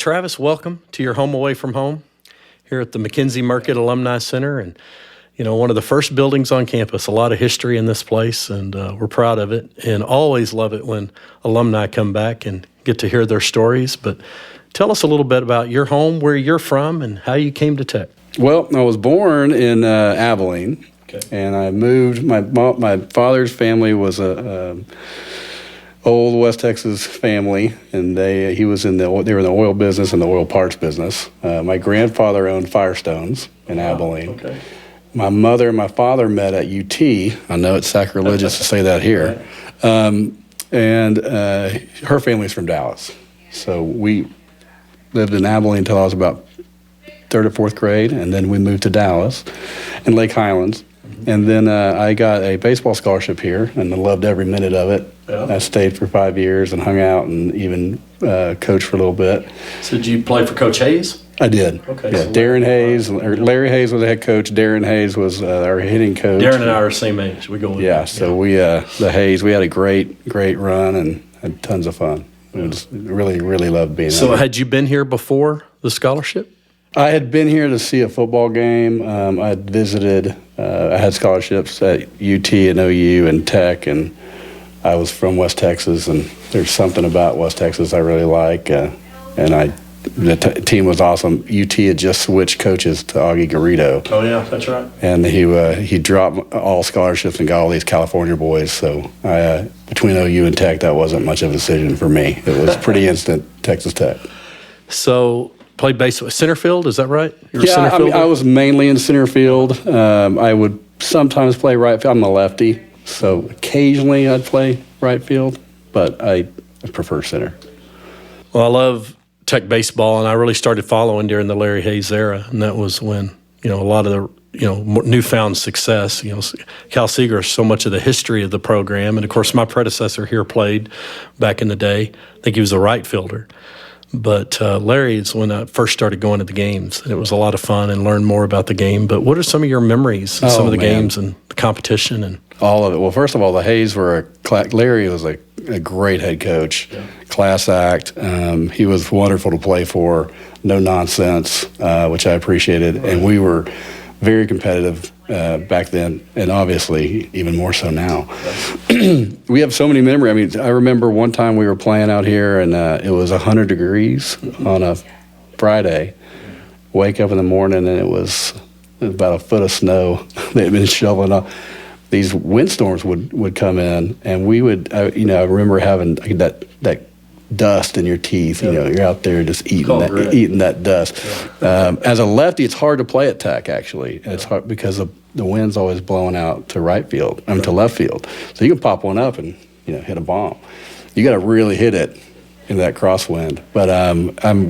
Travis, welcome to your home away from home here at the McKenzie Market Alumni Center. And, one of the first buildings on campus, a lot of history in this place, and we're proud of it and always love it when alumni come back and get to hear their stories. But tell us a little bit about your home, where you're from, and how you came to Tech. Well, I was born in Abilene, and I moved. My father's family was a old West Texas family, and they were in the oil business and the oil parts business. My grandfather owned Firestones in Abilene. Okay. My mother and my father met at UT. I know it's sacrilegious to say that here. And her family's from Dallas. So we lived in Abilene until I was about third or fourth grade, and then we moved to Dallas and Lake Highlands. And then I got a baseball scholarship here, and I loved every minute of it. Yeah. I stayed for 5 years and hung out and even coached for a little bit. So did you play for Coach Hayes? I did. Okay. Yeah, Darren Hayes, or Larry Hayes was the head coach. Darren Hayes was our hitting coach. Darren and I are the same age. We go with so we the Hayes, we had a great run and had tons of fun. It was really loved being there. So had you been here before the scholarship? I had been here to see a football game. I had visited. I had scholarships at UT and OU and Tech, and I was from West Texas, and there's something about West Texas I really like. And the team was awesome. UT had just switched coaches to Augie Garrido. Oh yeah, that's right. And he dropped all scholarships and got all these California boys. So between OU and Tech, that wasn't much of a decision for me. It was pretty instant. Texas Tech. So. Played baseball, center field, is that right? I was mainly in center field. I would sometimes play right field. I'm a lefty, so occasionally I'd play right field, but I prefer center. Well, I love Tech baseball, and I really started following during the Larry Hayes era, and that was when, a lot of the, newfound success. Cal Seeger, so much of the history of the program, and of course my predecessor here played back in the day. I think he was a right fielder. But Larry is when I first started going to the games. And it was a lot of fun and learned more about the game. But what are some of your memories of some of the games and the competition? And all of it. Well, first of all, the Hayes Larry was a great head coach, class act. He was wonderful to play for, no nonsense, which I appreciated. Right. And we were very competitive back then, and obviously even more so now. We have so many memories. I mean, I remember one time we were playing out here, and it was 100 degrees on a Friday. Wake up in the morning, and it was about a foot of snow. They had been shoveling off. These windstorms would come in, and we would, I remember having that dust in your teeth. You're out there just eating that dust. As a lefty, it's hard to play at Tech, actually. And it's hard because the wind's always blowing out to to left field. So you can pop one up and hit a bomb. You got to really hit it in that crosswind. But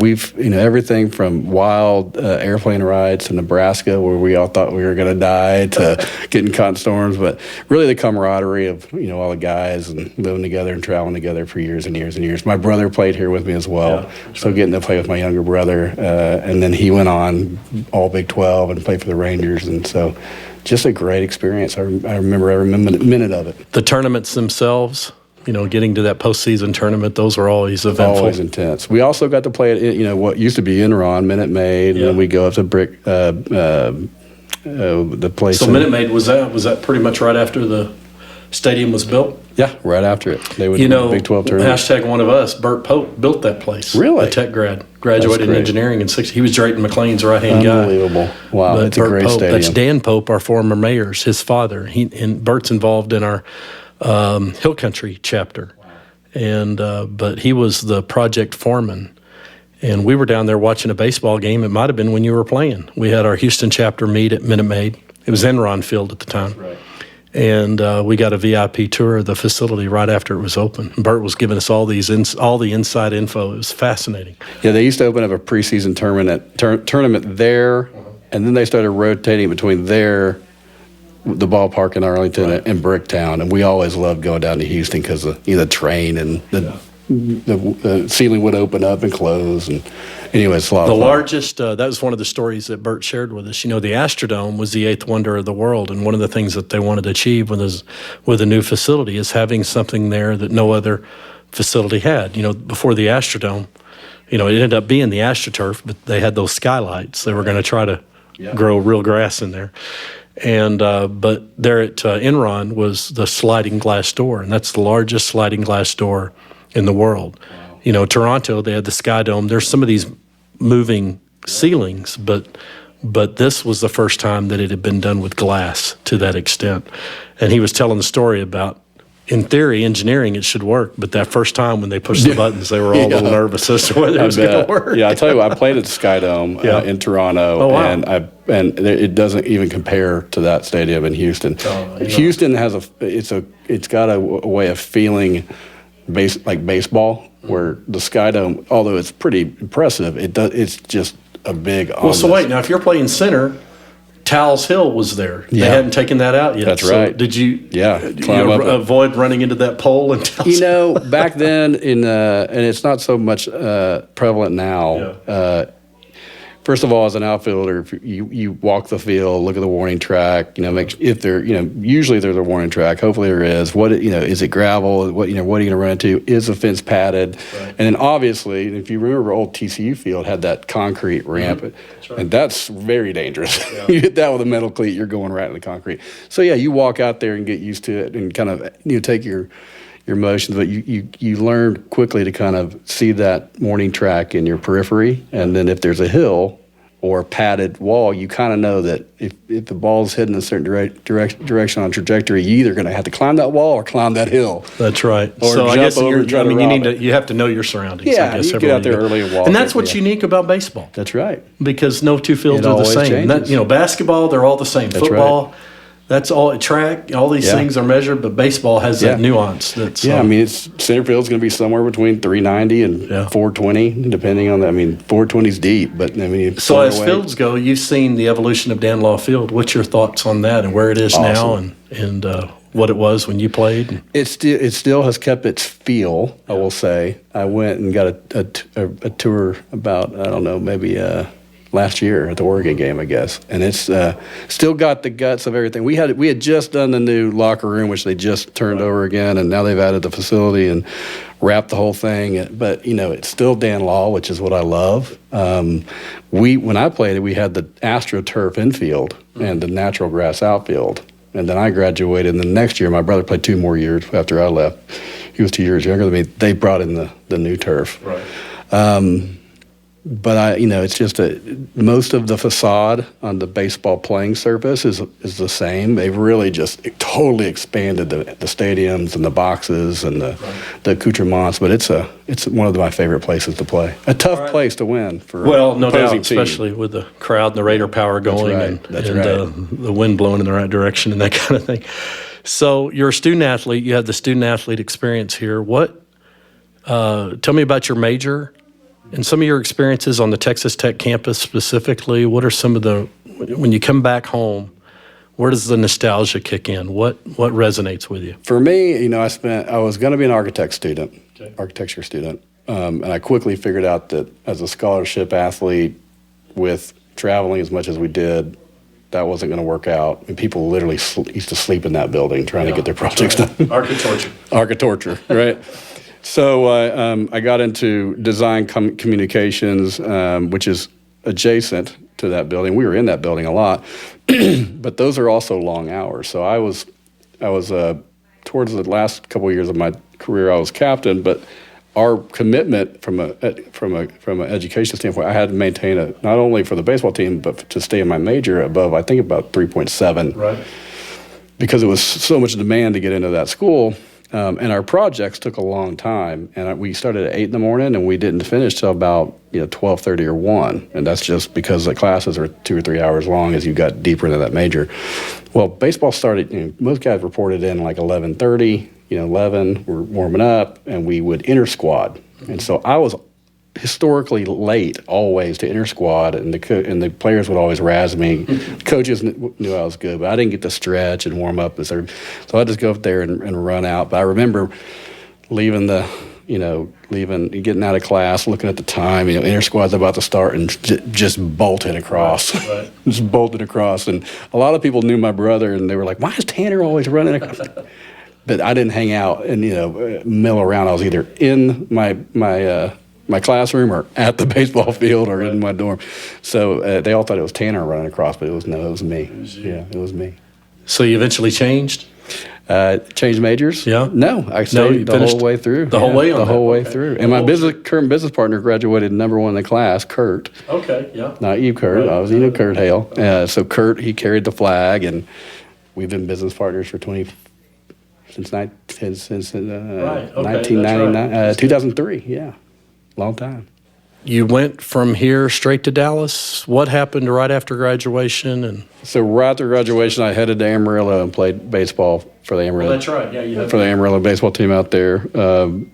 we've everything from wild airplane rides to Nebraska, where we all thought we were going to die, to getting caught in storms. But really the camaraderie of all the guys and living together and traveling together for years and years and years. My brother played here with me as well, so getting to play with my younger brother, and then he went on all Big 12 and played for the Rangers, and so just a great experience. I remember every minute of it. The tournaments themselves. Getting to that postseason tournament, those were always eventful. Always intense. We also got to play at, what used to be Enron, Minute Maid, and then we go up to Brick, the place. So Minute Maid, was that pretty much right after the stadium was built? Yeah, right after it. They would do the Big 12 tournament. Hashtag one of us, Bert Pope, built that place. Really? A Tech graduated in engineering in '60. He was Drayton McLean's right-hand guy. Unbelievable. Wow, it's a great stadium. That's Dan Pope, our former mayor's, his father. And Bert's involved in our Hill Country chapter, and but he was the project foreman, and we were down there watching a baseball game. It might have been when you were playing. We had our Houston chapter meet at Minute Maid. It was Enron Field at the time, and we got a VIP tour of the facility right after it was open. Bert was giving us all the inside info. It was fascinating. Yeah, they used to open up a preseason tournament there, and then they started rotating between the ballpark in Arlington and Bricktown, and we always loved going down to Houston because the train and the ceiling would open up and close, and anyway, it's a lot of fun. The largest, that was one of the stories that Bert shared with us. The Astrodome was the eighth wonder of the world, and one of the things that they wanted to achieve with a new facility is having something there that no other facility had. Before the Astrodome, It ended up being the AstroTurf, but they had those skylights. They were going to try to grow real grass in there. And but there at Enron was the sliding glass door, and that's the largest sliding glass door in the world. Wow. Toronto, they had the Sky Dome. There's some of these moving ceilings, but this was the first time that it had been done with glass to that extent. And he was telling the story about, in theory, engineering, it should work, but that first time when they pushed the buttons, they were all a little nervous as to whether it was going to work. Yeah, I tell you what, I played at the Sky Dome in Toronto, and it doesn't even compare to that stadium in Houston. Houston has it's got a way of feeling like baseball, where the Sky Dome, although it's pretty impressive, it's just a big. Well, so wait, now if you're playing center, Towles Hill was there. They hadn't taken that out yet. That's right. Did you? Avoid running into that pole and back then and it's not so much prevalent now. Yeah. First of all, as an outfielder, if you walk the field, look at the warning track. If there, usually there's a warning track. Hopefully there is. Is it gravel? What are you going to run into? Is the fence padded? Right. And then obviously, if you remember, old TCU field had that concrete ramp, that's right. And that's very dangerous. Yeah. You hit that with a metal cleat, you're going right in the concrete. So yeah, you walk out there and get used to it, and kind of take your motions, but you learn quickly to kind of see that warning track in your periphery, and then if there's a hill or a padded wall, you kind of know that if the ball's heading a certain direction on trajectory, you're either going to have to climb that wall or climb that hill. That's right. Or so I jump guess over and try to rob it. you have to know your surroundings. Yeah, I guess you get out there early and walk. And that's what's unique about baseball. That's right. Because no two fields are the same. Basketball, they're all the same. That's Football. Right. That's all track. All these things are measured, but baseball has that nuance. Center field's going to be somewhere between 390 and 420, depending on that. 420's deep, but So as fields go, you've seen the evolution of Dan Law Field. What's your thoughts on that and where it is now, and what it was when you played? It still has kept its feel. I will say. I went and got a tour about maybe last year at the Oregon game, I guess, and it's still got the guts of everything. We had just done the new locker room, which they just turned over again, and now they've added the facility and wrapped the whole thing. But it's still Dan Law, which is what I love. When I played it, we had the AstroTurf infield and the natural grass outfield, and then I graduated. And the next year, my brother played 2 more years after I left. He was 2 years younger than me. They brought in the new turf. Right. But it's just most of the facade on the baseball playing surface is the same. They've really just totally expanded the stadiums and the boxes and the accoutrements. But it's one of my favorite places to play. A tough place to win for no doubt, especially with the crowd and the Raider power going and the wind blowing in the right direction and that kind of thing. So you're a student athlete. You have the student athlete experience here. Tell me about your major. And some of your experiences on the Texas Tech campus specifically, what are some of when you come back home, where does the nostalgia kick in? What resonates with you? For me, I was going to be an architecture student, and I quickly figured out that as a scholarship athlete with traveling as much as we did, that wasn't going to work out. And people literally used to sleep in that building trying to get their projects done. Architecture, right? So I got into design communications, which is adjacent to that building. We were in that building a lot, but those are also long hours. So I was towards the last couple of years of my career, I was captain. But our commitment from an education standpoint, I had to maintain not only for the baseball team, but to stay in my major above, I think about 3.7, right? Because it was so much demand to get into that school. And our projects took a long time, and we started at 8 in the morning, and we didn't finish till about 12:30 or 1, and that's just because the classes are 2 or 3 hours long as you got deeper into that major. Well, baseball started. Most guys reported in like 11:30, 11. We're warming up, and we would inter squad, and so I was historically late always to inter squad, and the players would always razz me. Coaches knew I was good, but I didn't get to stretch and warm up. So I'd just go up there and run out. But I remember leaving getting out of class, looking at the time, inter squad's about to start, and just bolted across. Right. Just bolted across. And a lot of people knew my brother, and they were like, why is Tanner always running across? But I didn't hang out and mill around. I was either in my my classroom or at the baseball field or in my dorm. So they all thought it was Tanner running across, but it was me. It was me. So you eventually changed? Changed majors? Yeah. No, I stayed the whole way through. The whole way on the that? whole way Okay. through. And my current business partner graduated #1 in the class, Curt. Okay, yeah. Not you, Curt. Right. I was, Curt Hale. So Curt, he carried the flag, and we've been business partners for since 1999, right. 2003. Yeah, long time. You went from here straight to Dallas. What happened right after graduation? And So right after graduation, I headed to Amarillo and played baseball for the Amarillo. that's right. Yeah, you had For the Amarillo baseball team out there.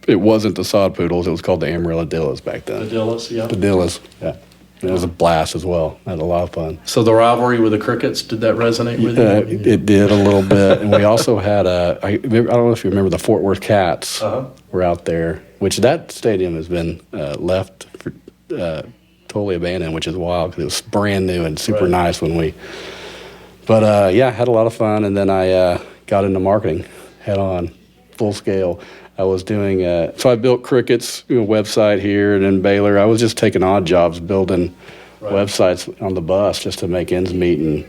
It wasn't the Sod Poodles. It was called the Amarillo Dillas back then. the Dillas. Yeah. The Dillas, yeah. It was a blast as well. I had a lot of fun. So the rivalry with the Crickets, did that resonate with you? It did a little bit. And we also had I don't know if you remember the Fort Worth Cats were out there, which that stadium has been left for totally abandoned, which is wild because it was brand new and super nice when we. But yeah, had a lot of fun, and then I got into marketing head on, full scale. I was doing so I built Cricket's website here and in Baylor. I was just taking odd jobs building websites on the bus just to make ends meet and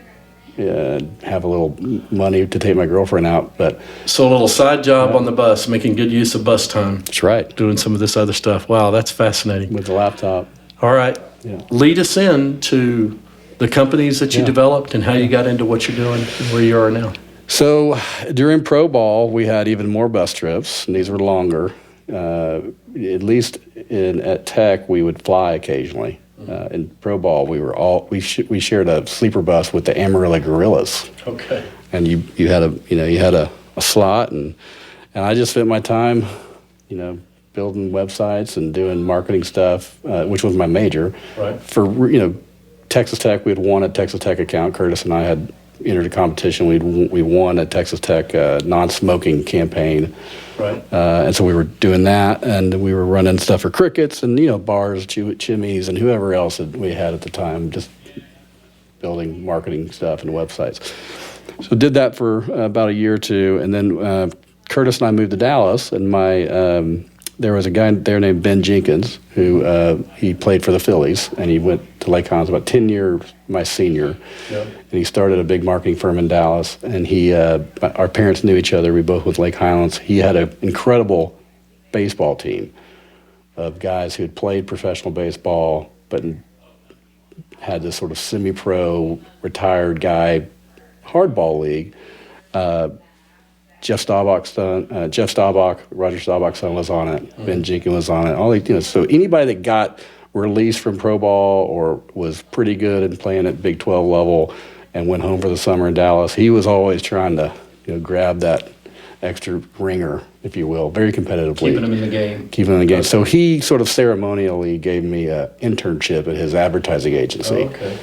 have a little money to take my girlfriend out. But So a little side job on the bus, making good use of bus time, that's right, doing some of this other stuff. Wow, that's fascinating. with the laptop. All right. Yeah. Lead us into the companies that you developed and how you got into what you're doing and where you are now. So during pro ball, we had even more bus trips, and these were longer. At least at Tech, we would fly occasionally. In pro ball, we shared a sleeper bus with the Amarillo Gorillas, Okay. and you had a slot, and I just spent my time, building websites and doing marketing stuff, which was my major. Right. For Texas Tech, we had won a Texas Tech account. Curtis and I had entered a competition. We won a Texas Tech non-smoking campaign. Right. And so we were doing that, and we were running stuff for Crickets and bars, Chimneys, and whoever else that we had at the time, just building marketing stuff and websites. So did that for about a year or two, and then Curtis and I moved to Dallas, and there was a guy there named Ben Jenkins who he played for the Phillies, and he went to Lake Hans about 10 years my senior. Yep. And he started a big marketing firm in Dallas, and our parents knew each other. We both went to Lake Highlands. He had an incredible baseball team of guys who had played professional baseball, but had this sort of semi-pro retired guy hardball league. Jeff Staubach's son, Roger Staubach's son was on it. Ben Jenkins was on it. So anybody that got released from pro ball or was pretty good and playing at Big 12 level and went home for the summer in Dallas, he was always trying to grab that extra ringer, if you will, very competitively. Keeping them in the game. Keeping them in the game. So he sort of ceremonially gave me an internship at his advertising agency. Oh, okay.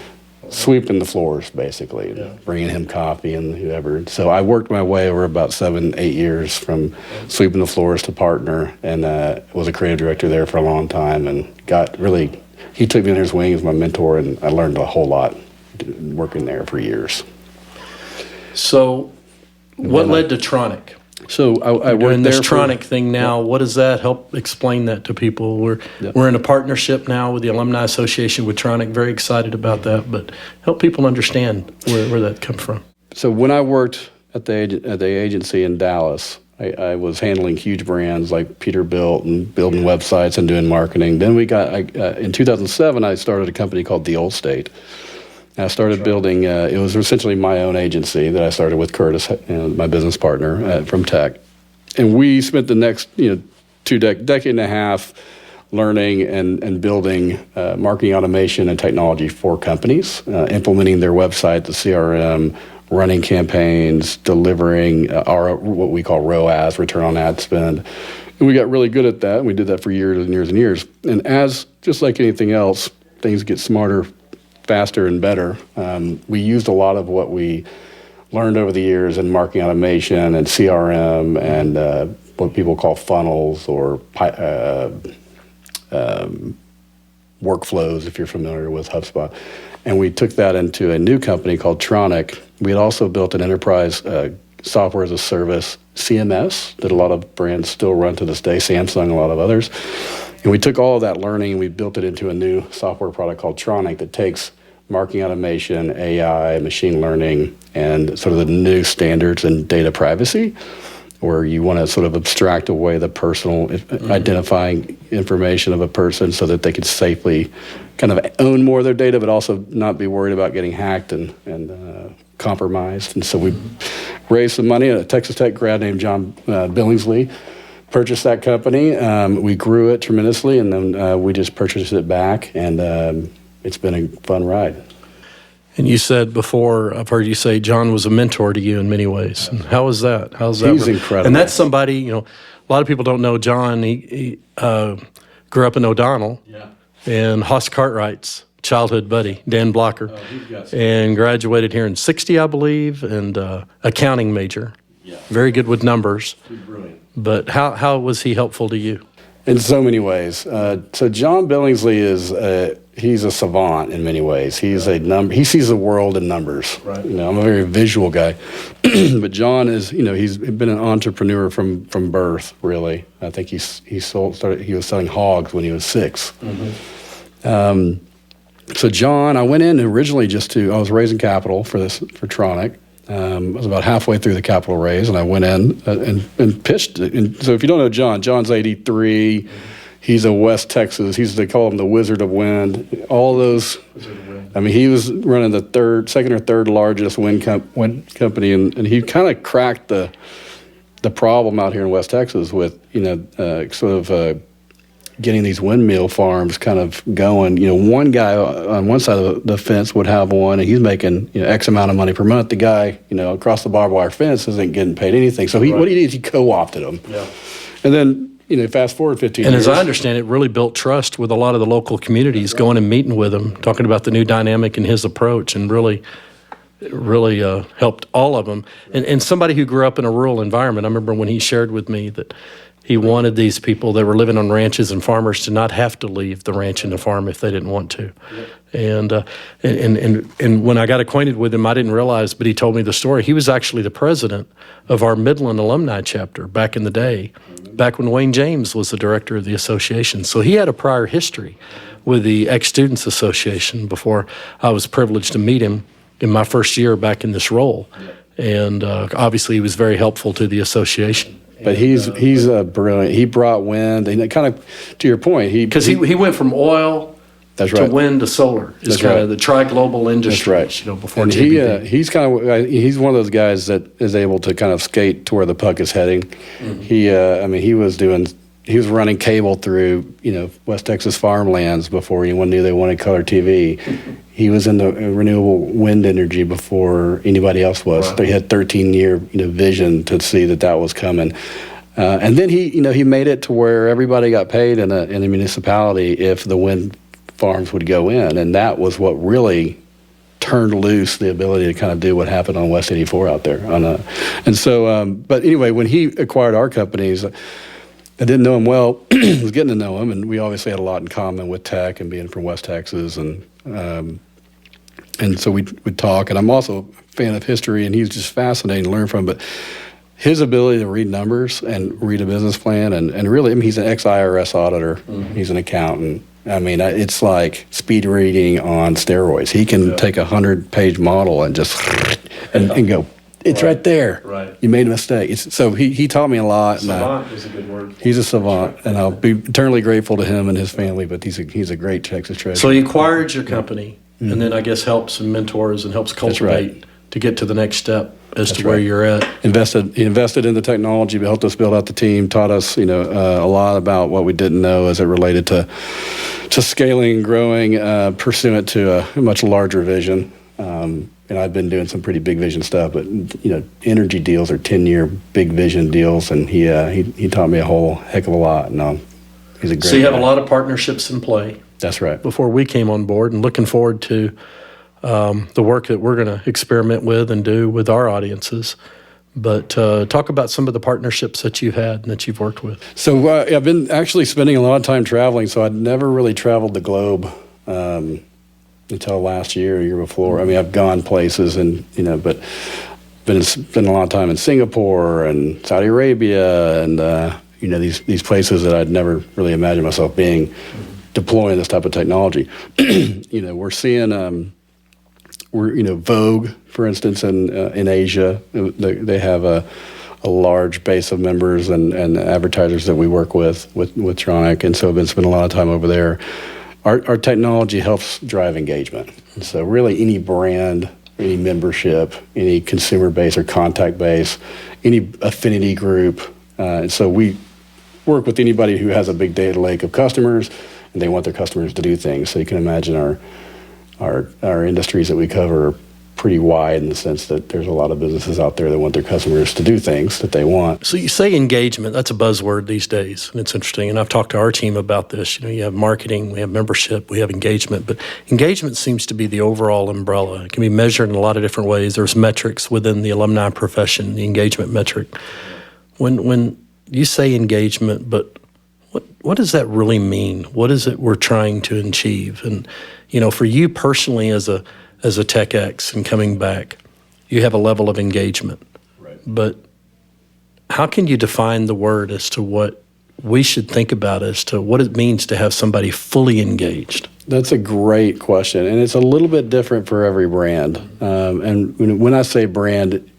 Sweeping the floors, basically, bringing him coffee and whoever. So I worked my way over about 7-8 years from sweeping the floors to partner, and was a creative director there for a long time, and he took me under his wing as my mentor, and I learned a whole lot working there for years. So what led to Tronic? So I We're worked in there this for, Tronic thing now. What does that help explain that to people? We're in a partnership now with the Alumni Association with Tronic. Very excited about that, but help people understand where that comes from. So when I worked at the agency in Dallas, I was handling huge brands like Peterbilt and building websites and doing marketing. Then in 2007, I started a company called The Old State. I started building, it was essentially my own agency that I started with Curtis, my business partner from Tech. And we spent the next decade and a half learning and building marketing automation and technology for companies, implementing their website, the CRM, running campaigns, delivering what we call ROAS, return on ad spend. And we got really good at that, and we did that for years and years and years. And just like anything else, things get smarter, faster, and better. We used a lot of what we learned over the years in marketing automation and CRM and what people call funnels or workflows, if you're familiar with HubSpot. And we took that into a new company called Tronic. We had also built an enterprise software as a service CMS that a lot of brands still run to this day, Samsung, a lot of others. And we took all of that learning and we built it into a new software product called Tronic that takes marketing automation, AI, machine learning, and sort of the new standards in data privacy, where you want to sort of abstract away the personal identifying information of a person so that they can safely kind of own more of their data, but also not be worried about getting hacked and compromised. And so we raised some money. A Texas Tech grad named John Billingsley purchased that company. We grew it tremendously, and then we just purchased it back, and it's been a fun ride. And you said before, I've heard you say John was a mentor to you in many ways. And how was that? How's that? He's incredible. And that's somebody, you know, a lot of people don't know John. He grew up in O'Donnell, and Hoss Cartwright's childhood buddy, Dan Blocker, and graduated here in '60, I believe, and accounting major. Very good with numbers. Brilliant. But how was he helpful to you? In so many ways. So John Billingsley he's a savant in many ways. He sees the world in numbers. Right. You know, I'm a very visual guy, but John is, you know, he's been an entrepreneur from birth. Really, I think he was selling hogs when he was 6. So John, I went in originally I was raising capital for Tronic. I was about halfway through the capital raise, and I went in and pitched it. And so if you don't know John, John's 83. He's a West Texas. They call him the Wizard of Wind. All those. I mean, he was running the second or third largest wind company, and he kind of cracked the problem out here in West Texas with, you know, sort of getting these windmill farms kind of going. You know, one guy on one side of the fence would have one, and he's making, you know, X amount of money per month. The guy, you know, across the barbed wire fence isn't getting paid anything. So what he did is he co-opted them. Yeah. And then, you know, fast forward 15 years. And as I understand it, really built trust with a lot of the local communities, going and meeting with him, talking about the new dynamic and his approach, and really helped all of them. And somebody who grew up in a rural environment, I remember when he shared with me that he wanted these people that were living on ranches and farmers to not have to leave the ranch and the farm if they didn't want to. Yep. And when I got acquainted with him, I didn't realize, but he told me the story. He was actually the president of our Midland alumni chapter back in the day, back when Wayne James was the director of the association. So he had a prior history with the Ex-Students Association before I was privileged to meet him in my first year back in this role. And obviously he was very helpful to the association. But he's brilliant. He brought wind, and kind of to your point, because he went from oil to wind to solar. It's kind of the tri-global industry. That's right. You know, before and GBD. he's one of those guys that is able to kind of skate to where the puck is heading. Mm-hmm. He was running cable through, you know, West Texas farmlands before anyone knew they wanted color TV. He was in the renewable wind energy before anybody else was. Wow. So he had 13-year, you know, vision to see that was coming. And then he made it to where everybody got paid in a municipality if the wind farms would go in, and that was what really turned loose the ability to kind of do what happened on West 84 out there. But anyway, when he acquired our companies, I didn't know him well. I was getting to know him, and we obviously had a lot in common with tech and being from West Texas, and so we'd talk. And I'm also a fan of history, and he's just fascinating to learn from. But his ability to read numbers and read a business plan, and really, I mean, he's an ex-IRS auditor. Mm-hmm. He's an accountant. I mean, it's like speed reading on steroids. He can take a 100-page model and just and go, it's right there. Right. You made a mistake. So he taught me a lot. Savant is a good word. He's a savant, and I'll be eternally grateful to him and his family, but he's a great Texas treasure. So he acquired your company, mm-hmm. and then I guess helps and mentors and helps cultivate to get to the next step as to where you're at. He invested in the technology, but helped us build out the team, taught us, you know, a lot about what we didn't know as it related to scaling and growing pursuant to a much larger vision. And I've been doing some pretty big vision stuff, but, you know, energy deals are 10-year big vision deals, and he taught me a whole heck of a lot. And he's a great So you have guy. a lot of partnerships in play. That's right. Before we came on board, and looking forward to the work that we're going to experiment with and do with our audiences. But talk about some of the partnerships that you've had and that you've worked with. So I've been actually spending a lot of time traveling, so I'd never really traveled the globe until last year, year before. I mean, I've gone places, and, you know, but spent a lot of time in Singapore and Saudi Arabia, and these places that I'd never really imagined myself being, deploying this type of technology. We're seeing, Vogue, for instance, in Asia, they have a large base of members and advertisers that we work with Tronic, and so I've been spending a lot of time over there. Our technology helps drive engagement. And so really any brand, any membership, any consumer base or contact base, any affinity group, and so we work with anybody who has a big data lake of customers, and they want their customers to do things. So you can imagine our industries that we cover are pretty wide in the sense that there's a lot of businesses out there that want their customers to do things that they want. So you say engagement, that's a buzzword these days, and it's interesting. And I've talked to our team about this. You have marketing, we have membership, we have engagement, but engagement seems to be the overall umbrella. It can be measured in a lot of different ways. There's metrics within the alumni profession, the engagement metric. When you say engagement, but what does that really mean? What is it we're trying to achieve? And for you personally as a Tech X and coming back, you have a level of engagement. Right. But how can you define the word as to what we should think about as to what it means to have somebody fully engaged? That's a great question, and it's a little bit different for every brand. And when I say brand,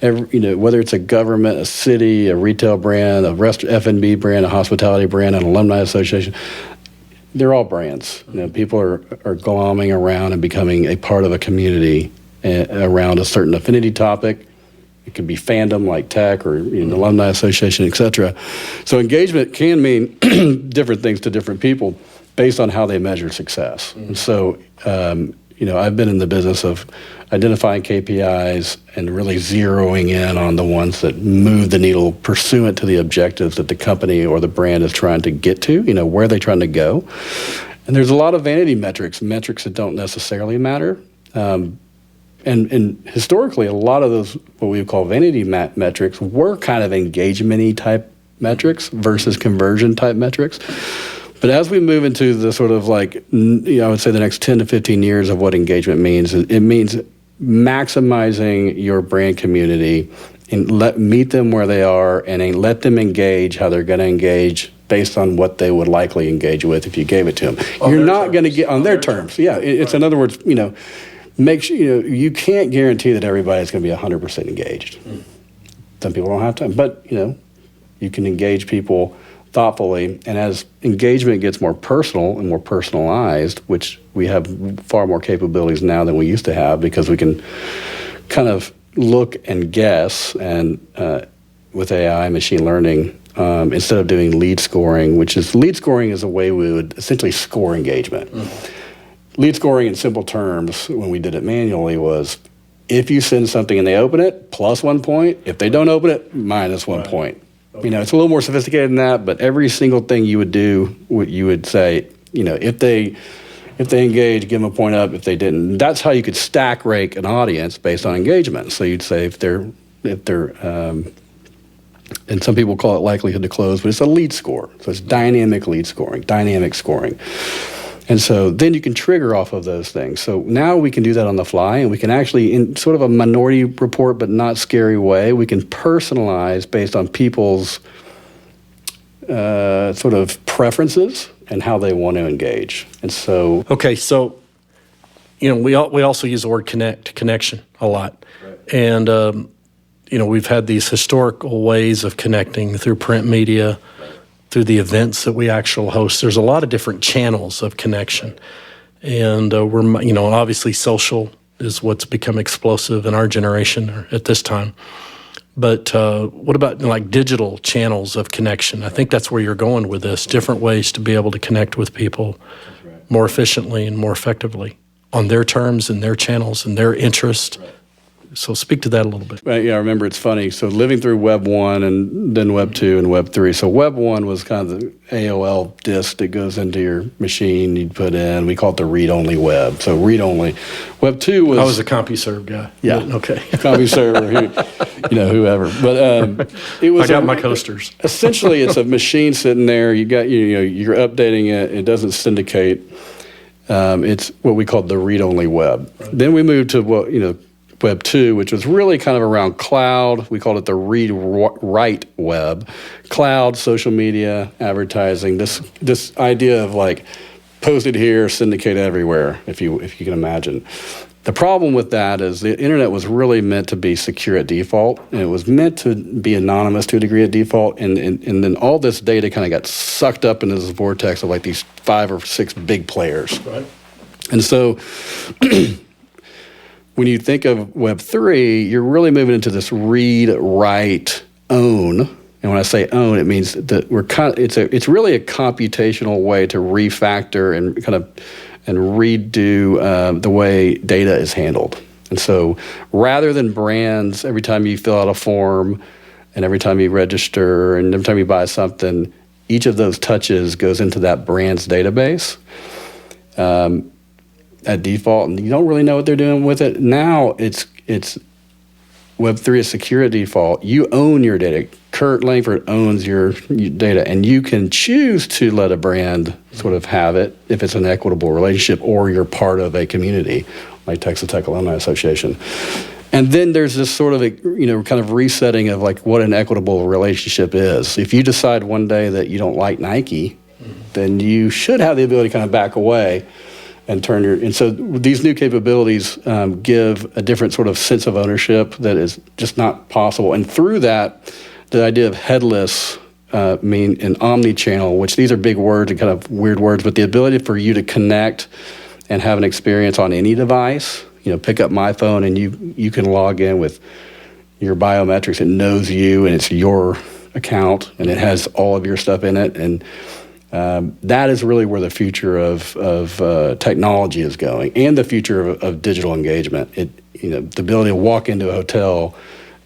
whether it's a government, a city, a retail brand, a F&B brand, a hospitality brand, an alumni association, they're all brands. People are glomming around and becoming a part of a community around a certain affinity topic. It could be fandom like tech or an alumni association, et cetera. So engagement can mean different things to different people based on how they measure success. And so, I've been in the business of identifying KPIs and really zeroing in on the ones that move the needle pursuant to the objectives that the company or the brand is trying to get to, where they're trying to go. And there's a lot of vanity metrics that don't necessarily matter. And historically, a lot of those, what we would call vanity metrics, were kind of engagement-y type metrics versus conversion type metrics. But as we move into the sort of I would say the next 10 to 15 years of what engagement means, it means maximizing your brand community and meet them where they are and let them engage how they're going to engage based on what they would likely engage with if you gave it to them. You're not going to get on their terms. Yeah, it's in other words, make sure you can't guarantee that everybody's going to be 100% engaged. Some people don't have time, but you can engage people thoughtfully, and as engagement gets more personal and more personalized, which we have far more capabilities now than we used to have because we can kind of look and guess and with AI, machine learning, instead of doing lead scoring, lead scoring is a way we would essentially score engagement. Lead scoring in simple terms, when we did it manually, was if you send something and they open it, plus 1 point. If they don't open it, minus 1 point. Okay. It's a little more sophisticated than that, but every single thing you would do, you would say, if they engage, give them a point up. If they didn't, that's how you could stack rank an audience based on engagement. So you'd say if they're, and some people call it likelihood to close, but it's a lead score. So it's dynamic lead scoring, dynamic scoring. And so then you can trigger off of those things. So now we can do that on the fly, and we can actually, in sort of a minority report but not scary way, we can personalize based on people's sort of preferences and how they want to engage. And so... Okay, so, we also use the word connection a lot. Right. And, we've had these historical ways of connecting through print media, through the events that we actually host. There's a lot of different channels of connection. And we're, obviously social is what's become explosive in our generation or at this time. But what about digital channels of connection? I think that's where you're going with this, different ways to be able to connect with people more efficiently and more effectively on their terms and their channels and their interest. Right. So speak to that a little bit. Yeah, I remember it's funny. So living through Web 1 and then Web 2 and Web 3. So Web 1 was kind of the AOL disk that goes into your machine you'd put in. We call it the read-only web. So read-only. Web 2 was... I was a CompuServe guy. Yeah. Okay. CompuServe, whoever. But it was... I got my coasters. Essentially, it's a machine sitting there. You got, you're updating it. It doesn't syndicate. It's what we call the read-only web. Right. Then we moved to Web 2, which was really kind of around cloud. We called it the read-write web. Cloud, social media, advertising, this idea of like post it here, syndicate everywhere, if you can imagine. The problem with that is the internet was really meant to be secure at default, and it was meant to be anonymous to a degree at default, and then all this data kind of got sucked up into this vortex of like these 5 or 6 big players. Right. And so when you think of Web3, you're really moving into this read, write, own. And when I say own, it means that it's really a computational way to refactor and redo the way data is handled. And so rather than brands, every time you fill out a form and every time you register and every time you buy something, each of those touches goes into that brand's database at default, and you don't really know what they're doing with it. Now it's Web3 is secure at default. You own your data. Curt Langford owns your data, and you can choose to let a brand sort of have it if it's an equitable relationship or you're part of a community like Texas Tech Alumni Association. And then there's this sort of kind of resetting of like what an equitable relationship is. If you decide one day that you don't like Nike, then you should have the ability to kind of back away and and so these new capabilities give a different sort of sense of ownership that is just not possible. And through that, the idea of headless and omni-channel, which these are big words and kind of weird words, but the ability for you to connect and have an experience on any device, pick up my phone and you can log in with your biometrics. It knows you and it's your account and it has all of your stuff in it. And that is really where the future of technology is going, and the future of digital engagement. The ability to walk into a hotel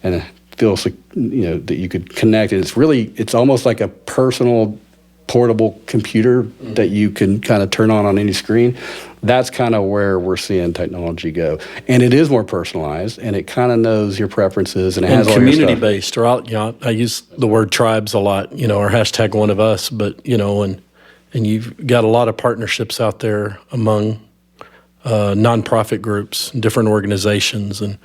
and feel that you could connect. And it's almost like a personal portable computer that you can kind of turn on any screen. That's kind of where we're seeing technology go, and it is more personalized, and it kind of knows your preferences, and it has all your stuff. Community based, or I use the word tribes a lot, or hashtag one of us, but and you've got a lot of partnerships out there among nonprofit groups, different organizations, and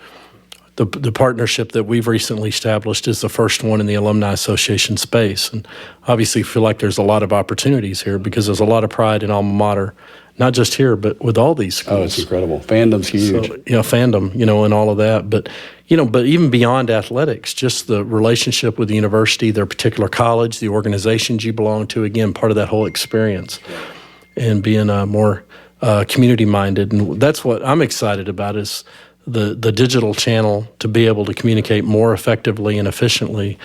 the partnership that we've recently established is the first one in the Alumni Association space. And obviously feel like there's a lot of opportunities here because there's a lot of pride in alma mater, not just here, but with all these schools. Oh, it's incredible. Fandom's huge. So, fandom, and all of that. But, but even beyond athletics, just the relationship with the university, their particular college, the organizations you belong to, again, part of that whole experience. And being more community-minded. And that's what I'm excited about is the digital channel to be able to communicate more effectively and efficiently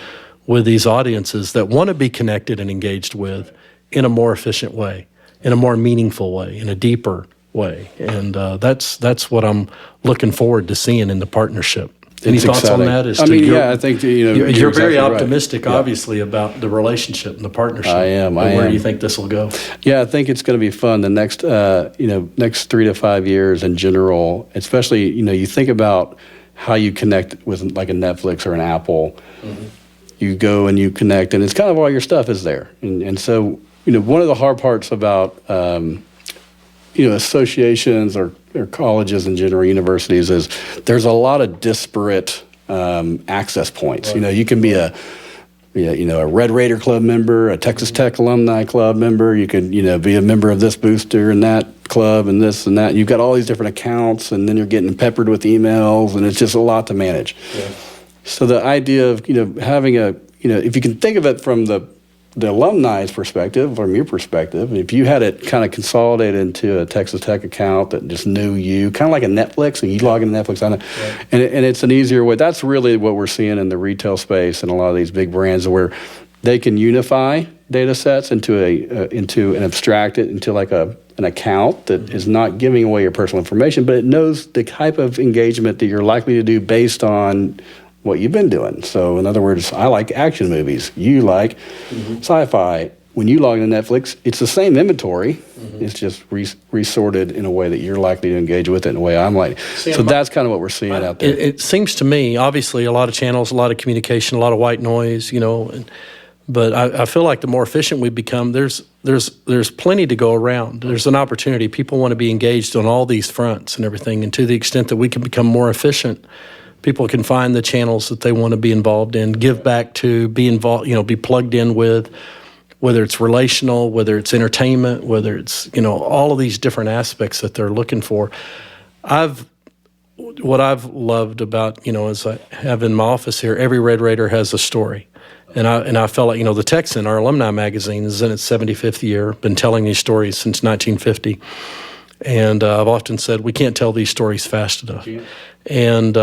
with these audiences that want to be connected and engaged with in a more efficient way, in a more meaningful way, in a deeper way. And that's what I'm looking forward to seeing in the partnership. Any thoughts exciting. on that? I think you're exactly very right. optimistic, obviously, about the relationship and the partnership. I am. Where do you think this will go? Yeah, I think it's going to be fun. The next 3 to 5 years in general, especially you think about how you connect with like a Netflix or an Apple. Mm-hmm. You go and you connect, and it's kind of all your stuff is there. And so one of the hard parts about associations or colleges in general, universities, is there's a lot of disparate access points. Right. You can be a Red Raider Club member, a Texas Tech Alumni Club member. You could be a member of this booster and that club and this and that. You've got all these different accounts, and then you're getting peppered with emails, and it's just a lot to manage. Yeah. So the idea of having if you can think of it from the alumni's perspective, from your perspective, if you had it kind of consolidated into a Texas Tech account that just knew you, kind of like a Netflix, and you log into Netflix on it, right. and it's an easier way. That's really what we're seeing in the retail space and a lot of these big brands, where they can unify data sets into and abstract it into like an account that is not giving away your personal information, but it knows the type of engagement that you're likely to do based on what you've been doing. So in other words, I like action movies. You like sci-fi. When you log into Netflix, it's the same inventory. Mm-hmm. It's just resorted in a way that you're likely to engage with it in a way I'm like. So that's kind of what we're seeing out there. It seems to me, obviously, a lot of channels, a lot of communication, a lot of white noise, But I feel like the more efficient we become, there's plenty to go around. There's an opportunity. People want to be engaged on all these fronts and everything. And to the extent that we can become more efficient, people can find the channels that they want to be involved in, give back to, be involved, be plugged in with, whether it's relational, whether it's entertainment, whether it's, all of these different aspects that they're looking for. What I've loved about, as I have in my office here, every Red Raider has a story. And I felt like, the Texan, our alumni magazine, is in its 75th year, been telling these stories since 1950. And I've often said, we can't tell these stories fast enough. Yeah. And,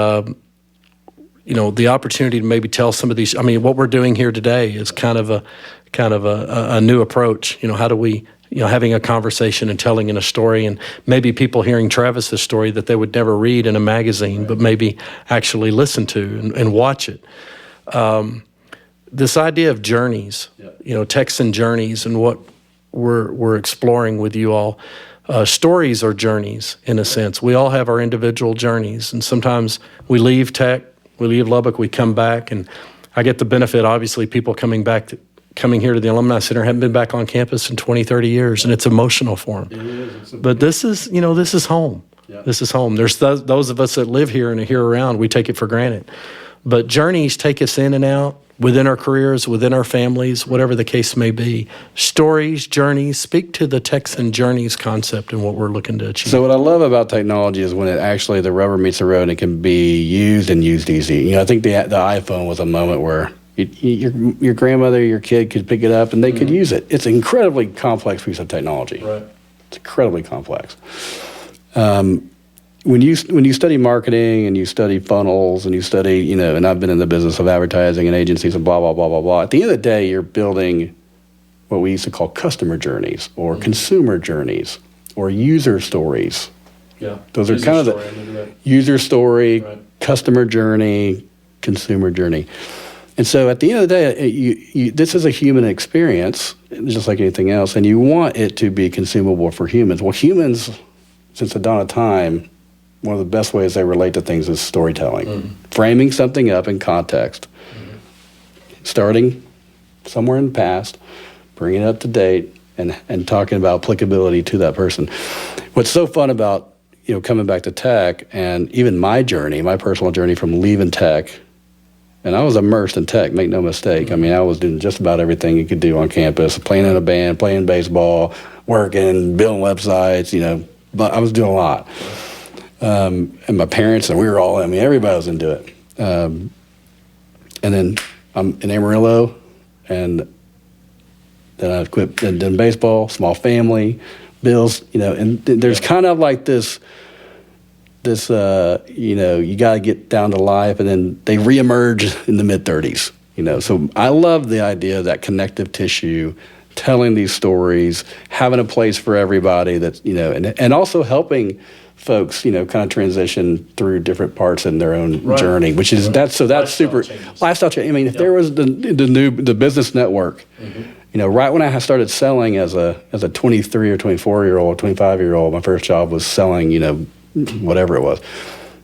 the opportunity to maybe tell some of these, what we're doing here today is kind of a new approach. How do we, having a conversation and telling in a story, and maybe people hearing Travis's story that they would never read in a magazine, but maybe actually listen to and watch it. This idea of journeys, Techsan Journeys, and what we're exploring with you all. Stories are journeys, in a sense. We all have our individual journeys, and sometimes we leave Tech, we leave Lubbock, we come back, and I get the benefit, obviously, people coming here to the Alumni Center haven't been back on campus in 20, 30 years, and it's emotional for them. It is. But this is home. Yeah. This is home. There's those of us that live here and are here around, we take it for granted. But journeys take us in and out, within our careers, within our families, whatever the case may be. Stories, journeys, speak to the Techsan Journeys concept and what we're looking to achieve. So what I love about technology is when it actually, the rubber meets the road and it can be used and used easy. I think the iPhone was a moment where your grandmother, your kid could pick it up and they could use it. It's an incredibly complex piece of technology. Right. It's incredibly complex. When you study marketing and you study funnels and you study, and I've been in the business of advertising and agencies and blah, blah, blah, blah, blah. At the end of the day, you're building what we used to call customer journeys or consumer journeys or user stories. Yeah. Those are kind of the user story, right. Customer journey, consumer journey. And so at the end of the day, this is a human experience, just like anything else, and you want it to be consumable for humans. Well, humans, since the dawn of time, one of the best ways they relate to things is storytelling. Framing something up in context. Starting somewhere in the past, bringing it up to date, and talking about applicability to that person. What's so fun about, coming back to Tech, and even my personal journey from leaving Tech, and I was immersed in Tech, make no mistake. I was doing just about everything you could do on campus, playing in a band, playing baseball, working, building websites, but I was doing a lot. And my parents, and we were all, everybody was into it. And then I'm in Amarillo, and then I quit, and then baseball, small family, bills, and there's kind of like this, you got to get down to life, and then they reemerge in the mid-30s, So I love the idea of that connective tissue, telling these stories, having a place for everybody that's, and also helping folks, kind of transition through different parts in their own journey, which is that's super lifestyle change. If there was the business network, right when I started selling as a 23 or 24-year-old, 25-year-old, my first job was selling, whatever it was.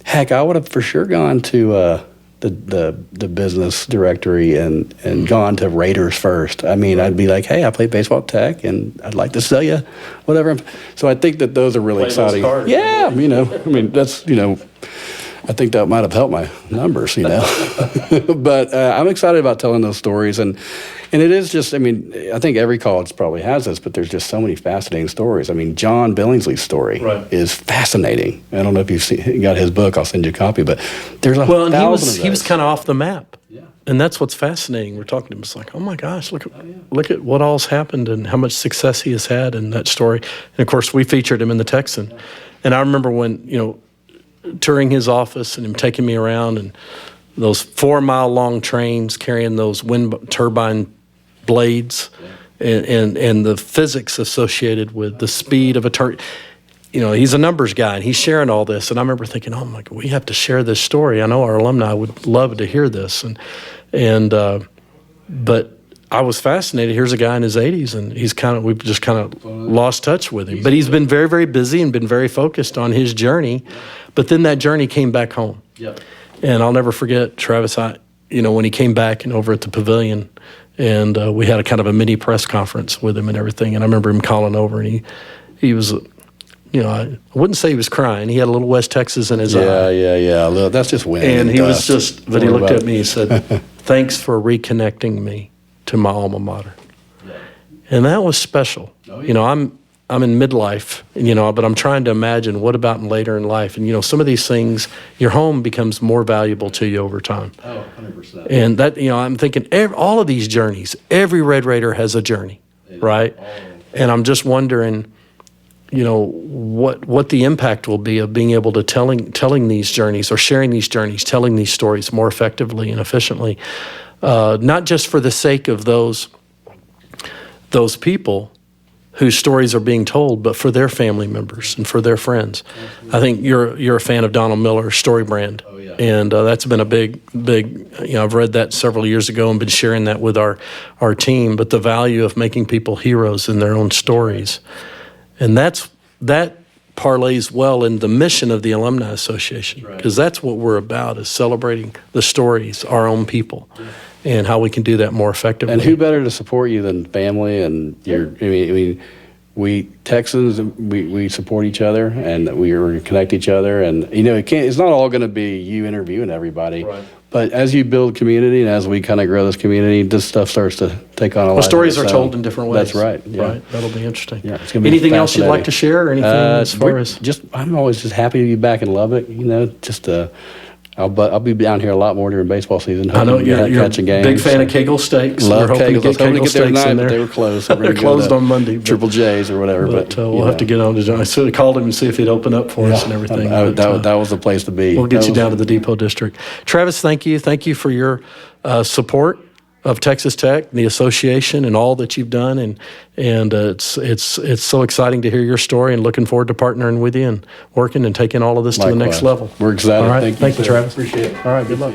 Heck, I would have for sure gone to the business directory and gone to Raiders first. I'd be like, hey, I play baseball at Tech, and I'd like to sell you whatever. So I think that those are really exciting. Yeah, that's, I think that might have helped my numbers, But I'm excited about telling those stories, and it is just, I think every college probably has this, but there's just so many fascinating stories. John Billingsley's story is fascinating. I don't know if you've got his book. I'll send you a copy, but there's thousand of those. He was kind of off the map. Yeah. And that's what's fascinating. We're talking to him. It's like, oh my gosh, look at what all's happened and how much success he has had in that story. And of course, we featured him in the Texan. Yeah. And I remember when, touring his office and him taking me around, and those 4-mile-long trains carrying those wind turbine blades, and the physics associated with the speed of a turbine. He's a numbers guy, and he's sharing all this. And I remember thinking, oh my God, we have to share this story. I know our alumni would love to hear this. But I was fascinated. Here's a guy in his 80s, and we've just kind of lost touch with him. But he's been very, very busy and been very focused on his journey. But then that journey came back home. Yep. And I'll never forget, Travis, when he came back and over at the pavilion, and we had a kind of a mini press conference with him and everything. And I remember him calling over, and he was, I wouldn't say he was crying. He had a little West Texas in his eye. Yeah. Look, that's just wind. And he was dust. but he looked at me, he said, "Thanks for reconnecting me to my alma mater." And that was special. Oh, yeah. I'm in midlife, but I'm trying to imagine what about later in life. And, some of these things, your home becomes more valuable to you over time. Oh, 100%. And that, I'm thinking all of these journeys, every Red Raider has a journey, right? And I'm just wondering, what the impact will be of being able to telling these journeys or sharing these journeys, telling these stories more effectively and efficiently, not just for the sake of those people whose stories are being told, but for their family members and for their friends. I think you're a fan of Donald Miller's Story Brand. Oh, yeah. And that's been a big, I've read that several years ago and been sharing that with our team, but the value of making people heroes in their own stories. And that parlays well in the mission of the Alumni Association, because that's what we're about, is celebrating the stories, our own people. Yeah. And how we can do that more effectively. And who better to support you than family and we Texans, we support each other and we connect each other, and it's not all going to be you interviewing everybody. Right. But as you build community and as we kind of grow this community, this stuff starts to take on a life. Stories are told in different ways. That's right. Yeah. Right. That'll be interesting. Yeah, it's gonna be anything else you'd like to share, or anything as far as? I'm always just happy to be back in Lubbock. I'll be down here a lot more during baseball season. I know you're catching games. Big fan of Kegel Steaks. Love We're Kegels. I was hoping to get there tonight, but they were closed. They're closed on Monday. Triple J's or whatever. But we'll have to get on to John. I sort of called him and see if he'd open up for us and everything. That was the place to be. We'll get you down to the Depot District. Travis, thank you. Thank you for your support of Texas Tech, the association, and all that you've done, and it's so exciting to hear your story, and looking forward to partnering with you and working and taking all of this to the next level. We're excited. All right, thank you, Travis. Appreciate it. All right, good luck.